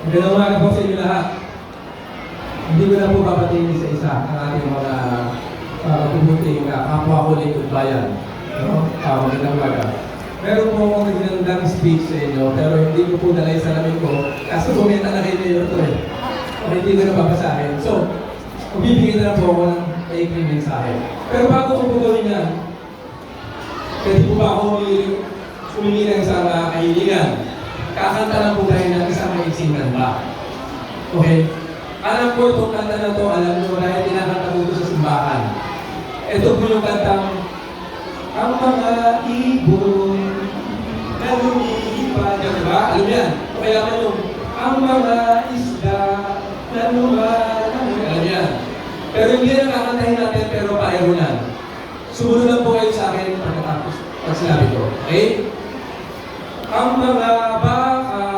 Magandang umaga po sa inyo lahat. Hindi ko na po papatingin isa-isa ang ating mga pumunting kapwa ko lingkod bayan. No? Magandang umaga. Meron po akong nagandang speech sa inyo, pero hindi ko po dala yung salamin ko kasi bumenta na kayo na ito eh. Hindi ko na papasahin. So, magbibigay na lang po ako ng maikling mensahe. Pero bago ko po gawin yan, pwede po ba ako humingi ng isang kahilingan? Kakanta lang po tayo ng isang maiksing kanta. Okay? Alam ko itong kanta na to, alam nyo, dahil tinakanta ko ito sa simbahan. Ito po yung kantang, ang mga ibon na lumilipad. Diba? Alam yan. O kaya man yung, ang mga isda na lumalangoy. Alam yan. Pero hindi na kakantahin natin, pero paironan. Sumunod lang po kayo sa akin pagkatapos pag sinabi ko. Okay? Ang mga baka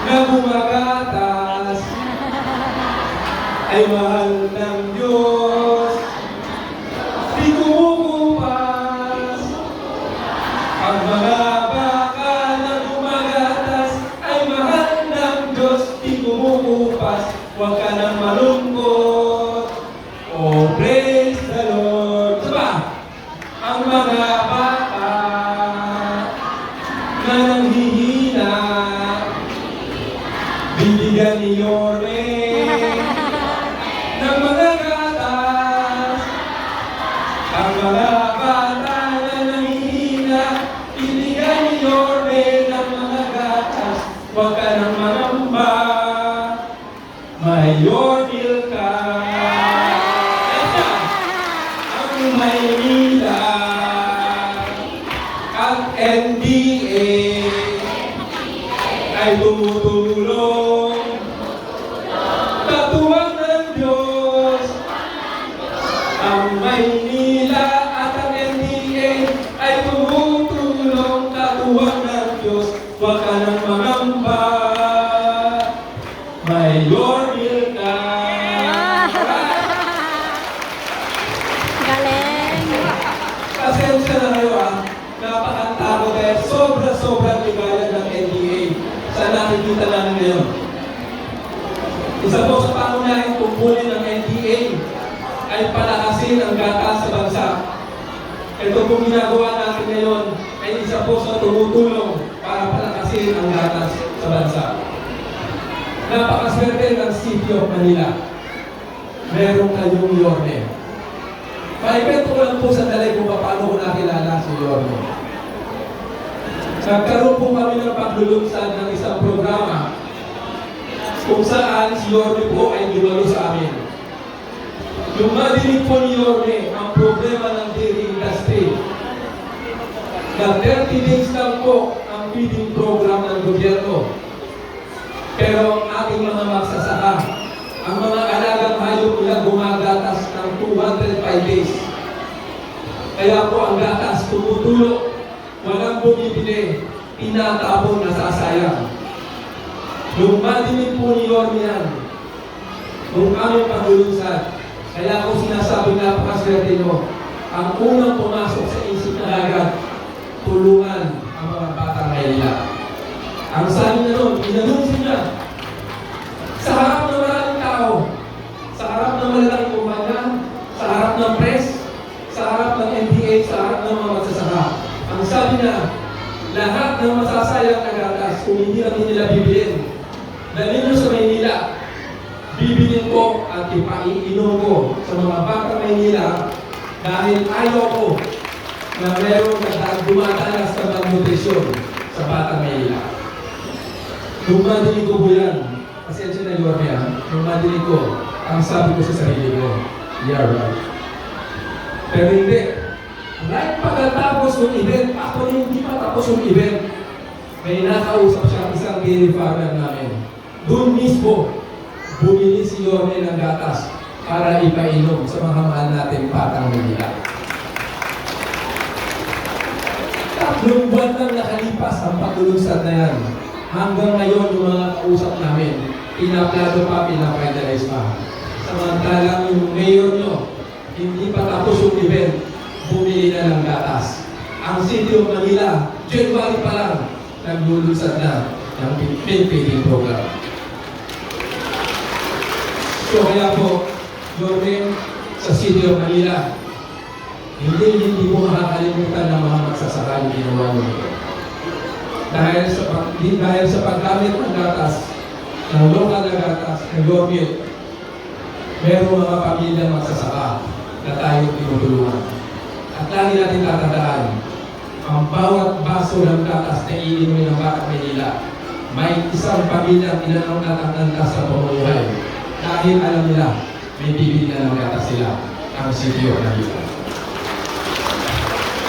na gumagatas ay mahal ng Diyos. Di kumukupas. Ang mga baka na gumagatas ay mahal ng Diyos. Di kumukupas. Huwag ka nang malungkot. Oh, praise the Lord. Diba? Ang mga baka na nanghihina, bibigyan ni Yorme ng mga gatas. Ang mga bata na nanghihina, bibigyan ni Yorme ng mga gatas. Huwag ka nang mangamba, may Yormil ka. Ang Maynila at NDA ay tumutulong. Katuwang ng Diyos. Ang Maynila at ang NDA ay tumutulong. Katuwang ng Diyos. Huwag ka nang mangamba. May Yormil ka. Galing! Pasensya na kayo napakanta ko dahil sobrang ligaya ng NDA sa nakikita namin ngayon. Isa po sa pangunahing tungkulin ng NDA ay palakasin ang gatas sa bansa. Ito pong ginagawa natin ngayon ay isa po sa tumutulong para palakasin ang gatas sa bansa. Napakaswerte ng City of Manila. Meron kayong Yorme. Maibento ko lang po sandali kung paano ko nakilala si Yorme. Nagkaroon po kami ng paglulunsad ng isang programa kung saan si Yorme po ay dumalo sa amin. Nung madinig po ni Yorme ang problema ng dairy industry, na 30 days lang po ang feeding program ng gobyerno. Pero ang ating mga magsasaka, ang mga alagang hayop nila gumagatas ng 205 days. Kaya po ang gatas tumutulog, walang bumibili, tinatapon, nasasayang. Nung madinig po ni Yorme yan, nung aming paglulunsad, kaya ako sinasabi napakaswerte nyo, ang unang pumasok sa isip na agad, tulungan ang mga batang Maynila. Ang sabi na nun, inanunsin niya, sa harap ng maraming tao, sa harap ng malalaking kumpanya, sa harap ng press, sa harap ng NDA, sa harap ng mga magsasaka. Ang sabi niya, lahat ng masasayang na gatas, kung hindi natin nila bibilin, dalhin nyo sa Maynila, bibilin ko at ipaiinom ko sa mga batang Maynila dahil ayaw ko na meron dumadanas na malnutrisyon sa batang Maynila. Nung madinig ko po yan, pasensya na Yorme nung madinig ko, ang sabi ko sa sarili ko, yeah, right. Pero hindi. Right pagkatapos ng event, actually hindi pa tapos yung event, may nakausap siya isang dairy farmer namin. Doon mismo, bumili si Yorme ng gatas para ipainom sa mga mahal natin batang Manila. Tatlong buwan lang nakalipas ang paglulunsad na yan. Hanggang ngayon yung mga kausap namin, pinaplado pa, pinapidalize pa. Samantalang yung mayor nyo, hindi pa tapos yung event, bumili na ng gatas. Ang City of Manila, January pa lang, naglulunsad na ng milk feeding program. So kaya po, Yorme, sa City of Manila, hindi mo makakalimutan ng mga magsasaka yung ginawa mo ito. Dahil sa paggamit ng gatas, ng lokal na gatas, ng Yorme, merong mga pamilya magsasaka na tayo tinutulungan. At lagi natin tatandaan, ang bawat baso ng gatas na iinumin ng Batang Manila, may isang pamilya tinanong natatanda sa pamumuhay. Dahil alam nila, may bibili na ng gatas sila, ang City of Manila.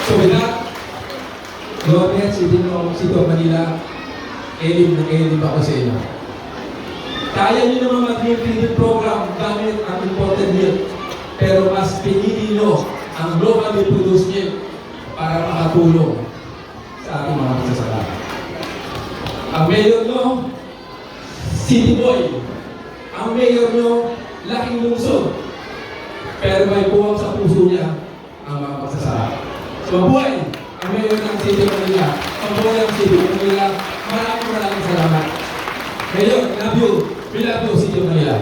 So with that, Yorme, City of Manila, elim ako sa inyo. Kaya nyo naman mag-milk feeding program gamit ang imported milk, pero mas pinili nyo ang locally produced milk para makatulong sa ating mga magsasaka. Ang mayor nyo, city boy. Ang mayor nyo, laking lungsod. Pero may buwang sa puso niya ang mga magsasaka. So mabuhay ang mayor ng City of Manila. Mabuhay ang City of Manila. Maraming salamat. Mayor, love you. We love you, City of Manila.